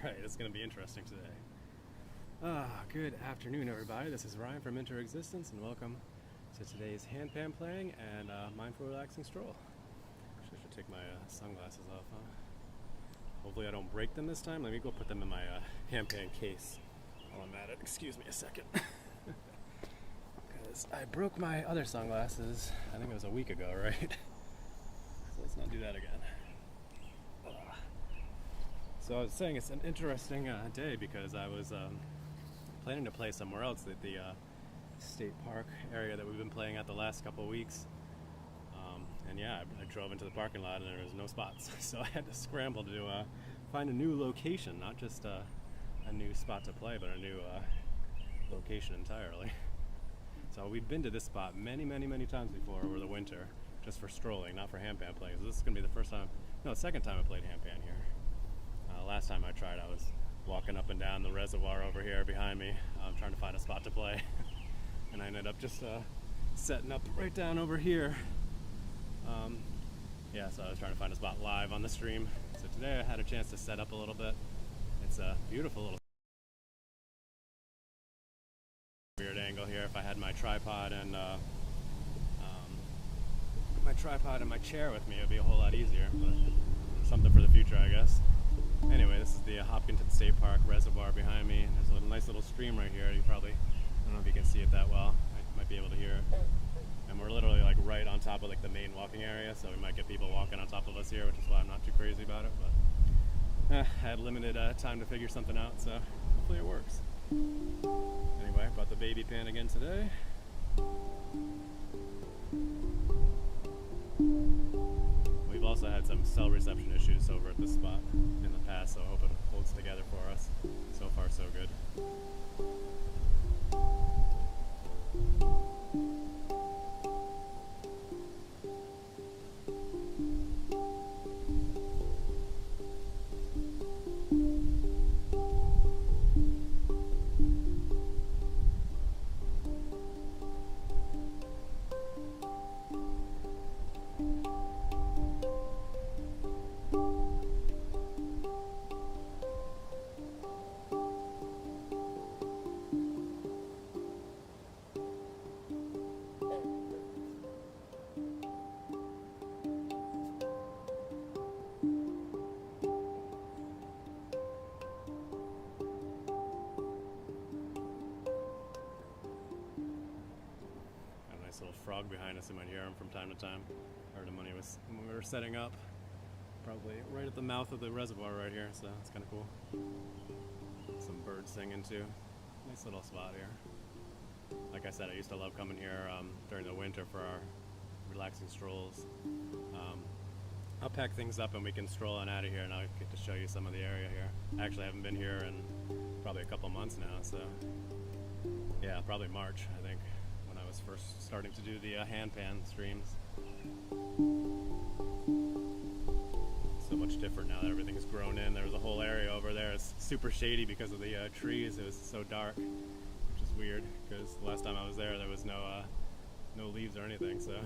Alright, it's going to be interesting today. Good afternoon, everybody. This is Ryan from Interexistence, and welcome to today's handpan playing and mindful relaxing stroll. Actually, I should take my sunglasses off, huh? Hopefully I don't break them this time. Let me go put them in my handpan case while I'm at it. Excuse me a second. Because I broke my other sunglasses, I think it was a week ago, right? So let's not do that again. So I was saying it's an interesting day because I was planning to play somewhere else at the state park area that we've been playing at the last couple of weeks. And yeah, I drove into the parking lot and there was no spots. So I had to scramble to find a new location, not just a new spot to play, but a new location entirely. So we've been to this spot many times before over the winter, just for strolling, not for handpan playing. So this is going to be the second time I played handpan here. Last time I tried, I was walking up and down the reservoir over here behind me, trying to find a spot to play. And I ended up just setting up right down over here. Yeah, so I was trying to find a spot live on the stream. So today I had a chance to set up a little bit. It's a beautiful little weird angle here. If I had my tripod and my chair with me, it would be a whole lot easier. But something for the future, I guess. Anyway, this is the Hopkinton State Park reservoir behind me. There's a nice little stream right here. I don't know if you can see it that well. I might be able to hear it. And we're literally like right on top of like the main walking area, so we might get people walking on top of us here, which is why I'm not too crazy about it. But I had limited time to figure something out, so hopefully it works. Anyway, bought the baby pan again today. We've also had some cell reception issues over at this spot in the past, so I hope it holds together for us. So far, so good. Little frog behind us. You might hear him from time to time. Heard him when we were setting up, probably right at the mouth of the reservoir right here, so it's kind of cool. Some birds singing too. Nice little spot here. Like I said, I used to love coming here during the winter for our relaxing strolls. I'll pack things up and we can stroll on out of here, and I'll get to show you some of the area here. I actually haven't been here in probably a couple months now, so yeah, probably March, I think, when I was first starting to do the handpan streams. So much different now that everything's grown in. There was a whole area over there. It's super shady because of the trees. It was so dark, which is weird because the last time I was there, there was no leaves or anything. So.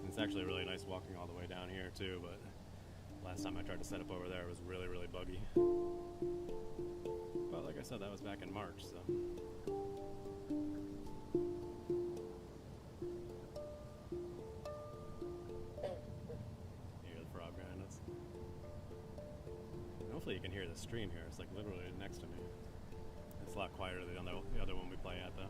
It's actually really nice walking all the way down here too, but last time I tried to set up over there, it was really buggy. But like I said, that was back in March, so. You hear the frog behind us. And hopefully you can hear the stream here. It's like literally next to me. It's a lot quieter than the other one we play at, though.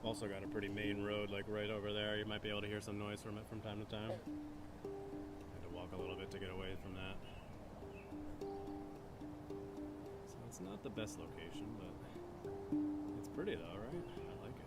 Also got a pretty main road like right over there. You might be able to hear some noise from it from time to time. I had to walk a little bit to get away from that. So it's not the best location, but it's pretty though, right? I like it.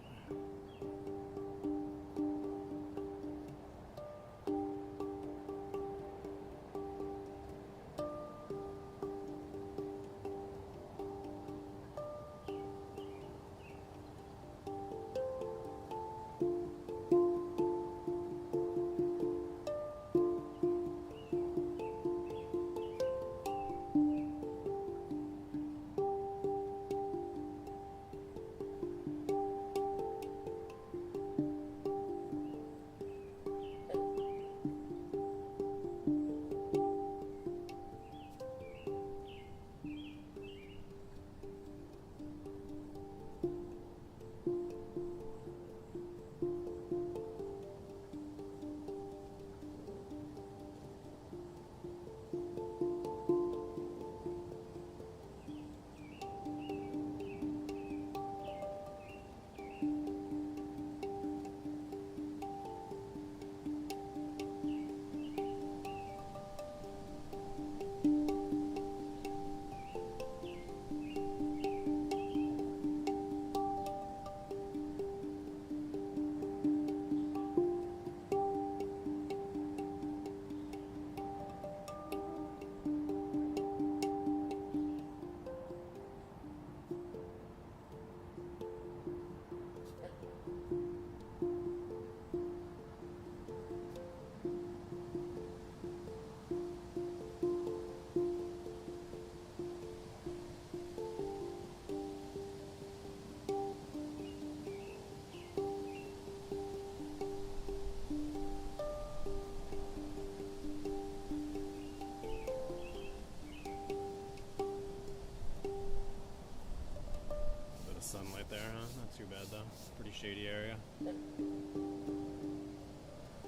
Sunlight there, huh? Not too bad though. Pretty shady area.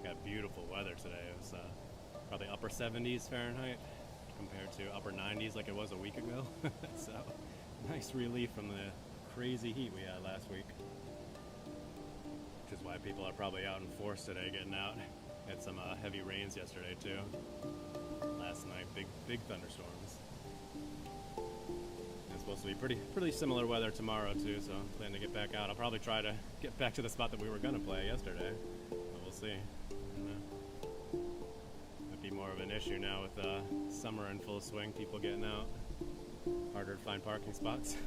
Got beautiful weather today. It was probably upper 70s Fahrenheit compared to upper 90s like it was a week ago. So nice relief from the crazy heat we had last week. Which is why people are probably out in force today getting out. Had some heavy rains yesterday too. Last night, big thunderstorms. It's supposed to be pretty similar weather tomorrow too, so I'm planning to get back out. I'll probably try to get back to the spot that we were gonna play yesterday, but we'll see. Might be more of an issue now with summer in full swing, people getting out. Harder to find parking spots.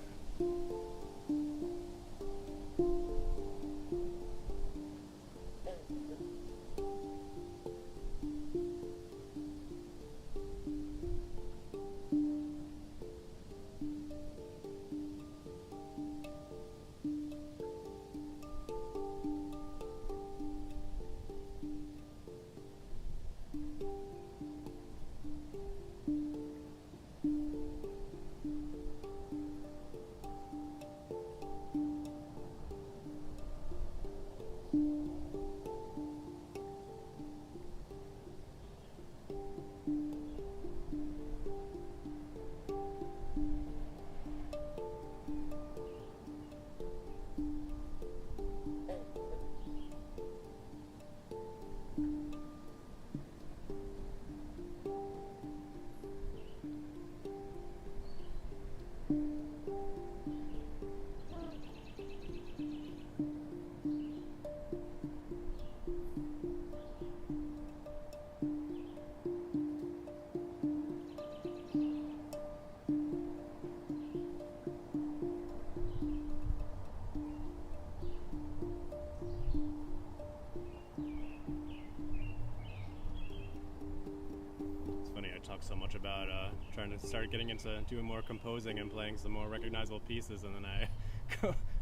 So much about trying to start getting into doing more composing and playing some more recognizable pieces, and then I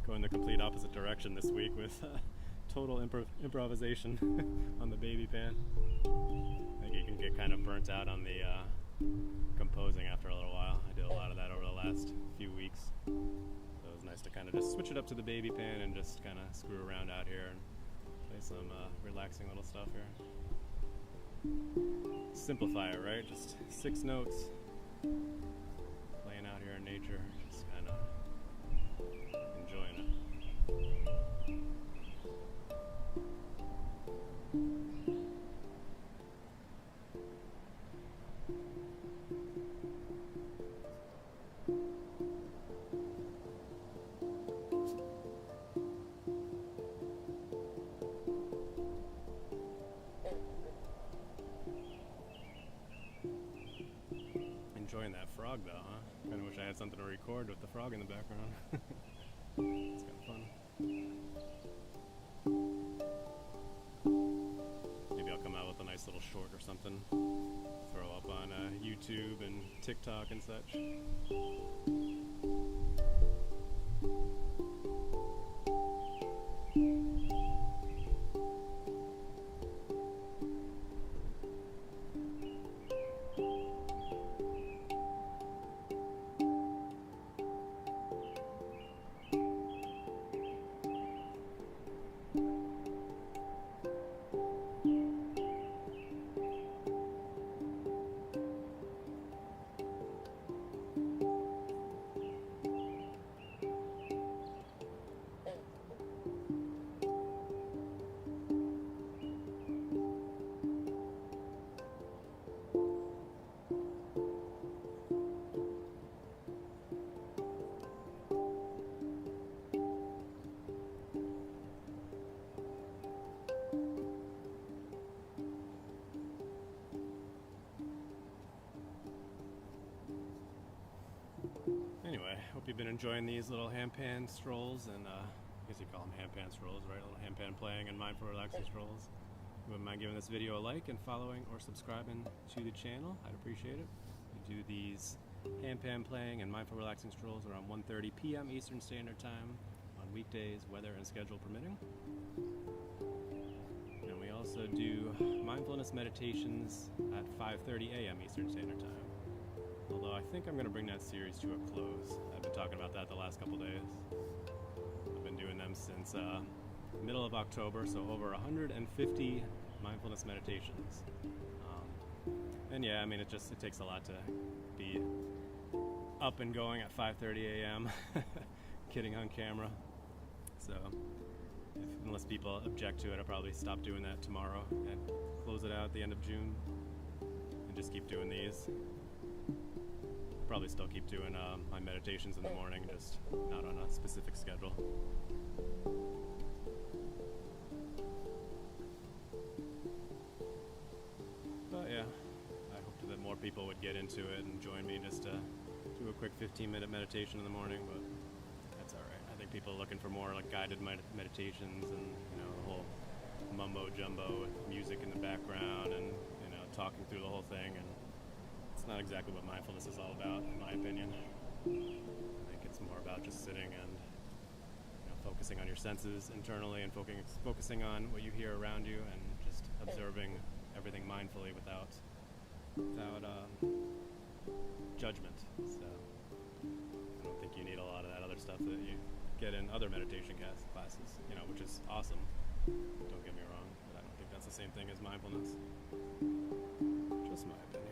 go in the complete opposite direction this week with total improvisation on the baby pan. I think you can get kind of burnt out on the composing after a little while. I did a lot of that over the last few weeks, so it was nice to kind of just switch it up to the baby pan and just kind of screw around out here and play some relaxing little stuff here. Simplify it, right? Just 6 notes, playing out here in nature, just kind of enjoying it. frog though, huh? Kinda wish I had something to record with the frog in the background. It's kinda fun. Maybe I'll come out with a nice little short or something. Throw up on YouTube and TikTok and such. Anyway, hope you've been enjoying these little handpan strolls, and I guess you call them handpan strolls, right? Little handpan playing and mindful relaxing strolls. If you wouldn't mind giving this video a like and following or subscribing to the channel, I'd appreciate it. We do these handpan playing and mindful relaxing strolls around 1:30 p.m. Eastern Standard Time on weekdays, weather and schedule permitting. And we also do mindfulness meditations at 5:30 a.m. Eastern Standard Time. Although I think I'm going to bring that series to a close. I've been talking about that the last couple days. I've been doing them since middle of October, so over 150 mindfulness meditations. And yeah, I mean, it takes a lot to be up and going at 5:30 a.m. kidding on camera. So unless people object to it, I'll probably stop doing that tomorrow and close it out at the end of June and just keep doing these. Probably still keep doing my meditations in the morning, just not on a specific schedule. But yeah, I hoped that more people would get into it and join me just to do a quick 15-minute meditation in the morning, but that's alright. I think people are looking for more like guided meditations and, you know, the whole mumbo jumbo with music in the background and, you know, talking through the whole thing, and it's not exactly what mindfulness is all about, in my opinion. I think it's more about just sitting and, you know, focusing on your senses internally and focusing on what you hear around you and just observing everything mindfully without judgment. So I don't think you need a lot of that other stuff that you get in other meditation classes, you know, which is awesome. Don't get me wrong, but I don't think that's the same thing as mindfulness. Just my opinion.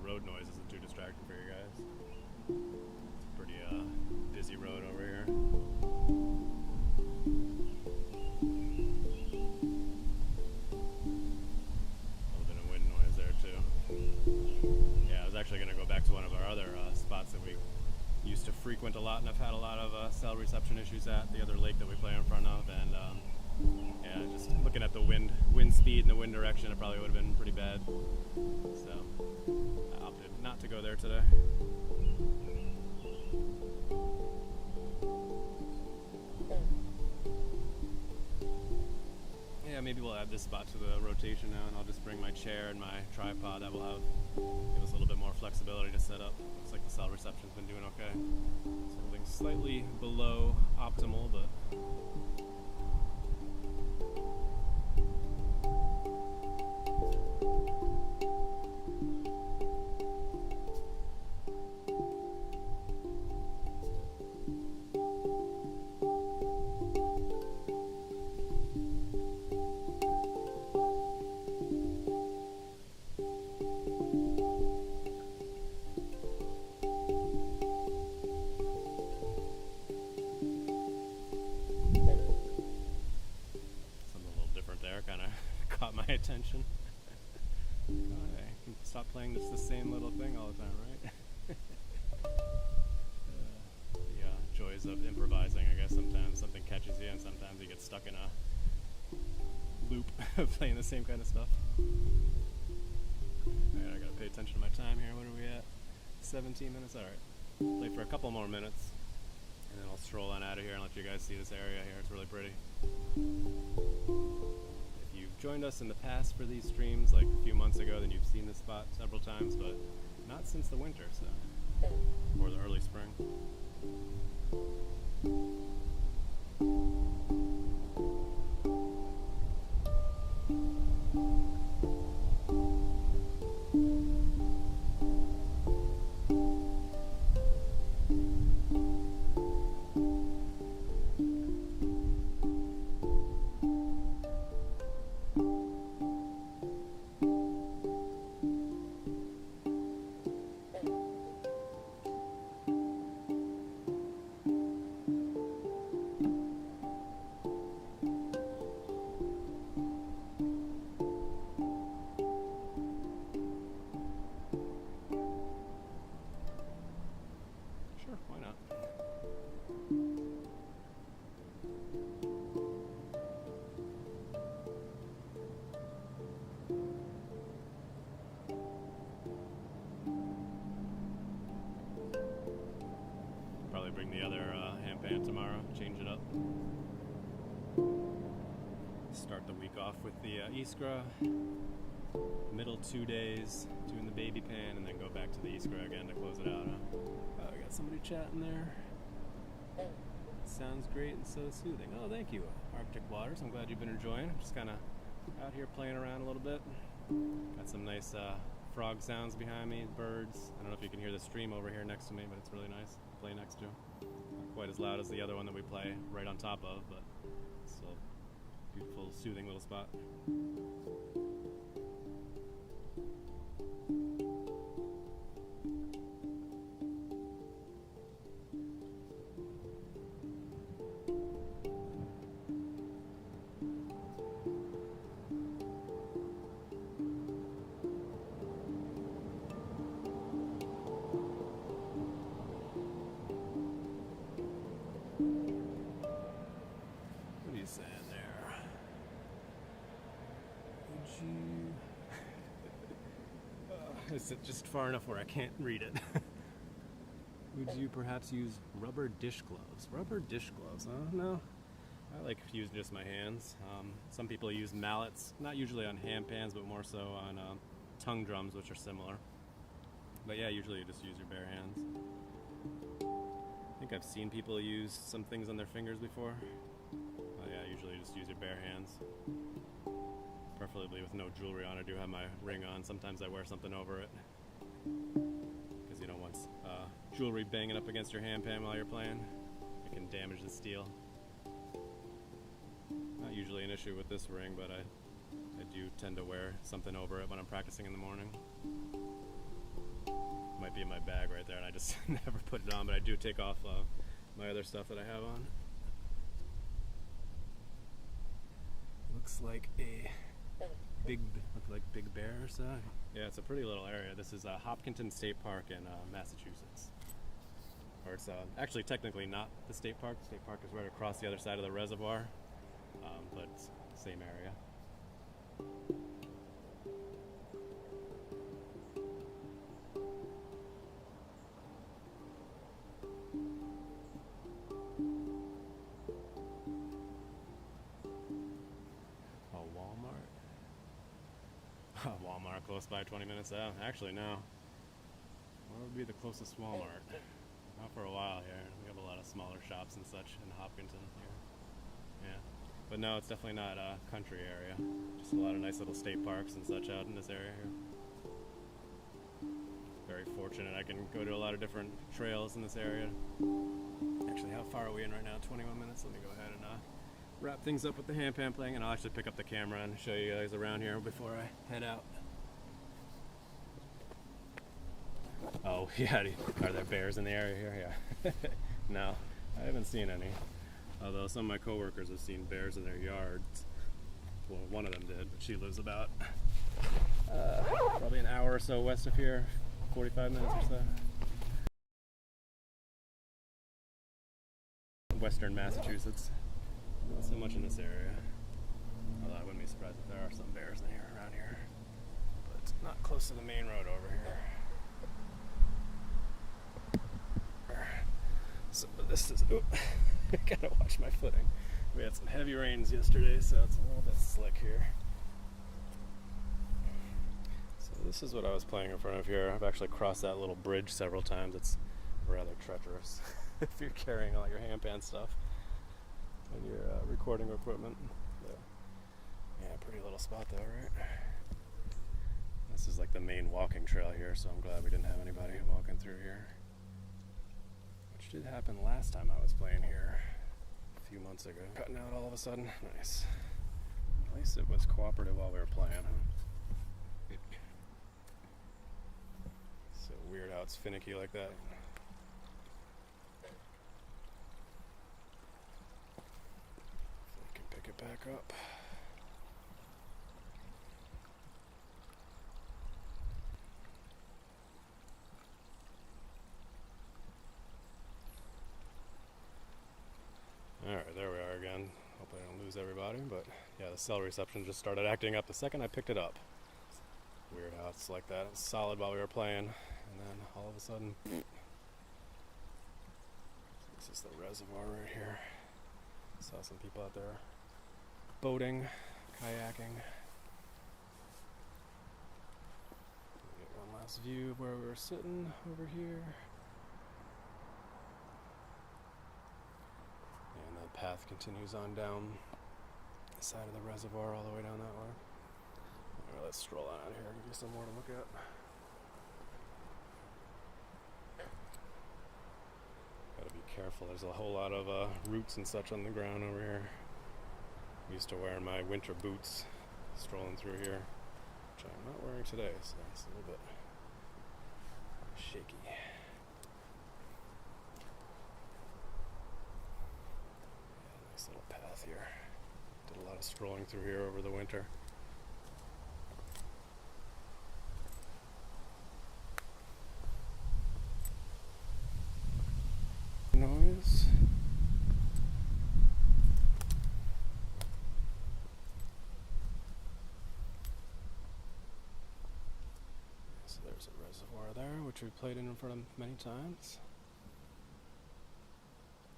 Road noise isn't too distracting for you guys. It's a pretty busy road over here. A little bit of wind noise there too. Yeah, I was actually going to go back to one of our other spots that we used to frequent a lot, and I've had a lot of cell reception issues at, the other lake that we play in front of, and Yeah, just looking at the wind speed and the wind direction, it probably would have been pretty bad. So I opted not to go there today. Yeah, maybe we'll add this spot to the rotation now, and I'll just bring my chair and my tripod. That will give us a little bit more flexibility to set up. Looks like the cell reception's been doing okay. It's holding slightly below optimal, but caught my attention. God, I can stop playing just the same little thing all the time, right? The joys of improvising, I guess. Sometimes something catches you, and sometimes you get stuck in a loop of playing the same kind of stuff. Alright, I gotta pay attention to my time here. What are we at? 17 minutes? Alright. Play for a couple more minutes, and then I'll stroll on out of here and let you guys see this area here. It's really pretty. Joined us in the past for these streams like a few months ago, then you've seen this spot several times, but not since the winter, so, or the early spring. Bring the other handpan tomorrow, change it up. Start the week off with the Iskra, middle 2 days doing the baby pan, and then go back to the Iskra again to close it out. We got somebody chatting there. Sounds great and so soothing. Oh, thank you, Arctic Waters. I'm glad you've been enjoying. Just kind of out here playing around a little bit. Got some nice frog sounds behind me, birds. I don't know if you can hear the stream over here next to me, but it's really nice to play next to. Not quite as loud as the other one that we play right on top of, but still beautiful, soothing little spot. Is it just far enough where I can't read it? Would you perhaps use rubber dish gloves? Rubber dish gloves, huh? No. I like using just my hands. Some people use mallets, not usually on handpans, but more so on tongue drums, which are similar. But yeah, usually you just use your bare hands. I think I've seen people use some things on their fingers before. But yeah, usually you just use your bare hands. Preferably with no jewelry on. I do have my ring on. Sometimes I wear something over it. Because you don't want jewelry banging up against your handpan while you're playing. It can damage the steel. Not usually an issue with this ring, but I do tend to wear something over it when I'm practicing in the morning. Might be in my bag right there, and I just never put it on, but I do take off my other stuff that I have on. Looks like Big Bear or so. Yeah, it's a pretty little area. This is Hopkinton State Park in Massachusetts. Or it's actually technically not the state park. The state park is right across the other side of the reservoir. but same area. A Walmart. A Walmart close by, 20 minutes out. Actually, no. Where would be the closest Walmart? Not for a while here. We have a lot of smaller shops and such in Hopkinton here. Yeah. But no, it's definitely not a country area. Just a lot of nice little state parks and such out in this area here. Very fortunate I can go to a lot of different trails in this area. Actually, how far are we in right now? 21 minutes. Let me go ahead and wrap things up with the handpan playing, and I'll actually pick up the camera and show you guys around here before I head out. Oh, yeah. Are there bears in the area here? Yeah. No, I haven't seen any. Although some of my coworkers have seen bears in their yards. Well, one of them did, but she lives about probably an hour or so west of here, 45 minutes or so. Western Massachusetts. Not so much in this area. Although I wouldn't be surprised if there are some bears in here around here. But it's not close to the main road over here. So this is, oh, I gotta watch my footing. We had some heavy rains yesterday, so it's a little bit slick here. So this is what I was playing in front of here. I've actually crossed that little bridge several times. It's rather treacherous if you're carrying all your handpan stuff and your recording equipment. But, yeah, pretty little spot though, right? This is like the main walking trail here, so I'm glad we didn't have anybody walking through here. Which did happen last time I was playing here a few months ago. Cutting out all of a sudden. Nice. At least it was cooperative while we were playing, huh? So weird how it's finicky like that. If I can pick it back up. Alright, there we are again. Hope I don't lose everybody, but yeah, the cell reception just started acting up the second I picked it up. Weird how it's like that. It was solid while we were playing, and then all of a sudden, this is the reservoir right here. Saw some people out there boating, kayaking. Get one last view of where we were sitting over here. Path continues on down the side of the reservoir all the way down that way. Alright, let's stroll on out here and give you some more to look at. Gotta be careful, there's a whole lot of roots and such on the ground over here. I'm used to wearing my winter boots strolling through here, which I'm not wearing today, so it's a little bit shaky. Little path here. Did a lot of strolling through here over the winter. Noise. So there's a reservoir there, which we've played in front of many times.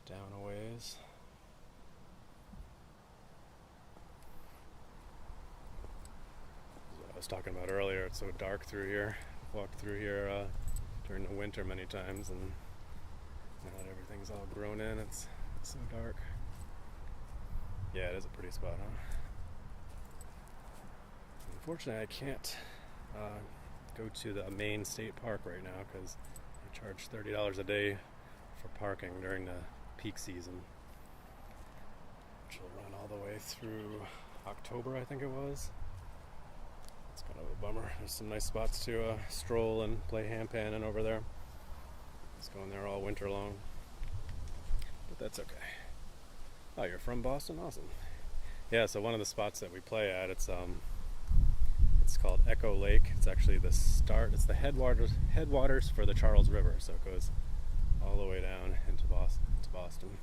Down a ways. I was talking about earlier, it's so dark through here. Walked through here during the winter many times, and now that everything's all grown in, it's so dark. Yeah, it is a pretty spot, huh? Unfortunately, I can't go to the main state park right now because they charge $30 a day for parking during the peak season, which will run all the way through October, I think it was. It's kind of a bummer. There's some nice spots to stroll and play handpan in over there. It's going there all winter long, but that's okay. Oh, you're from Boston? Awesome. Yeah, so one of the spots that we play at, it's called Echo Lake. It's actually the start. It's the headwaters for the Charles River, so it goes all the way down into Boston.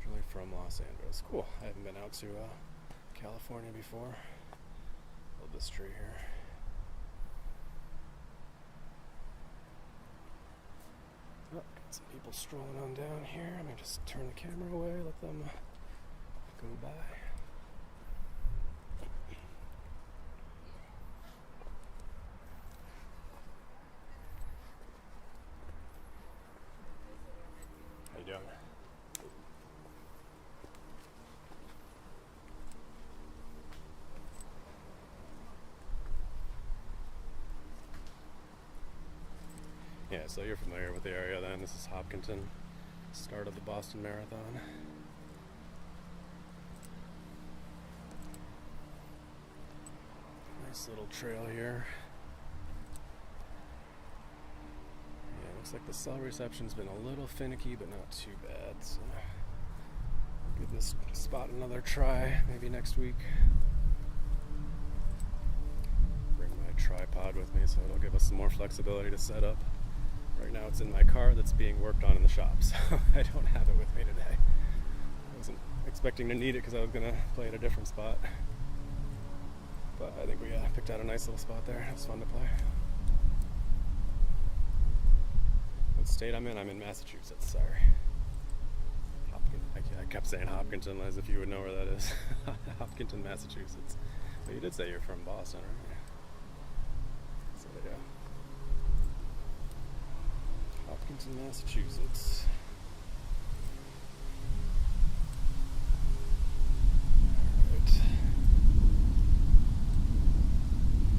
Originally from Los Angeles. Cool. I haven't been out to California before. Love this tree here. Oh, got some people strolling on down here. Let me just turn the camera away, let them go by. How you doing? Yeah, so you're familiar with the area then. This is Hopkinton, start of the Boston Marathon. Nice little trail here. Yeah, looks like the cell reception's been a little finicky, but not too bad. So give this spot another try, maybe next week. Bring my tripod with me so it'll give us some more flexibility to set up. Right now it's in my car that's being worked on in the shop, so I don't have it with me today. I wasn't expecting to need it because I was going to play at a different spot. But I think we picked out a nice little spot there. It was fun to play. What state I'm in? I'm in Massachusetts, sorry. I kept saying Hopkinton as if you would know where that is. Hopkinton, Massachusetts. But you did say you're from Boston, right? So yeah. Hopkinton, Massachusetts. Alright.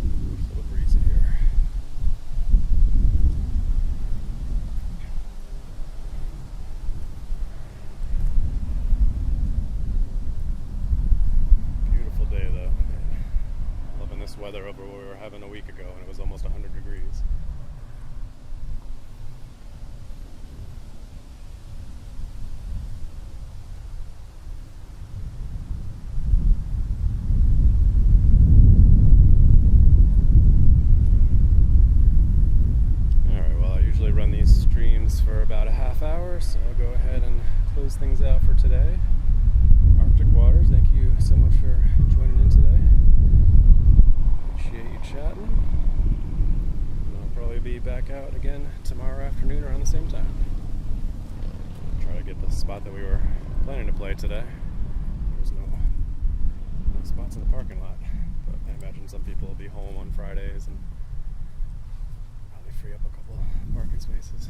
A little breezy here. Beautiful day though. Loving this weather over what we were having a week ago, and it was almost 100 degrees. For about a half hour, so I'll go ahead and close things out for today. Arctic Waters, thank you so much for joining in today. Appreciate you chatting. And I'll probably be back out again tomorrow afternoon around the same time. Try to get the spot that we were planning to play today. There's no spots in the parking lot, but I imagine some people will be home on Fridays and probably free up a couple parking spaces.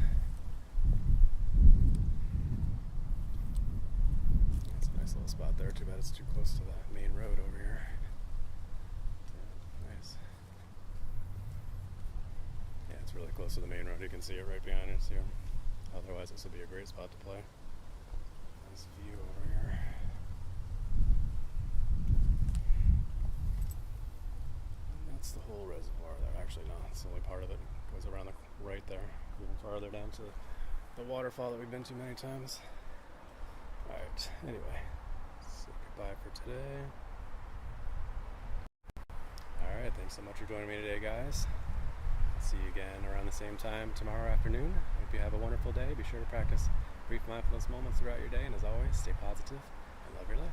That's a nice little spot there. Too bad it's too close to the main road over here. Yeah, nice. Yeah, it's really close to the main road. You can see it right behind us here. Otherwise, this would be a great spot to play. Nice view over here. And that's the whole reservoir there. Actually, no, it's only part of it. It goes around the right there, even farther down to the waterfall that we've been to many times. Alright, anyway, say goodbye for today. Alright, thanks so much for joining me today, guys. I'll see you again around the same time tomorrow afternoon. Hope you have a wonderful day. Be sure to practice brief mindfulness moments throughout your day, and as always, stay positive and love your life.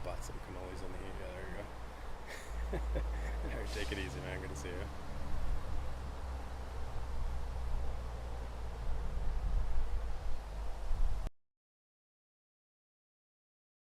Bought some cannolis in the heat. Yeah, there you go. Alright, take it easy, man. Good to see you.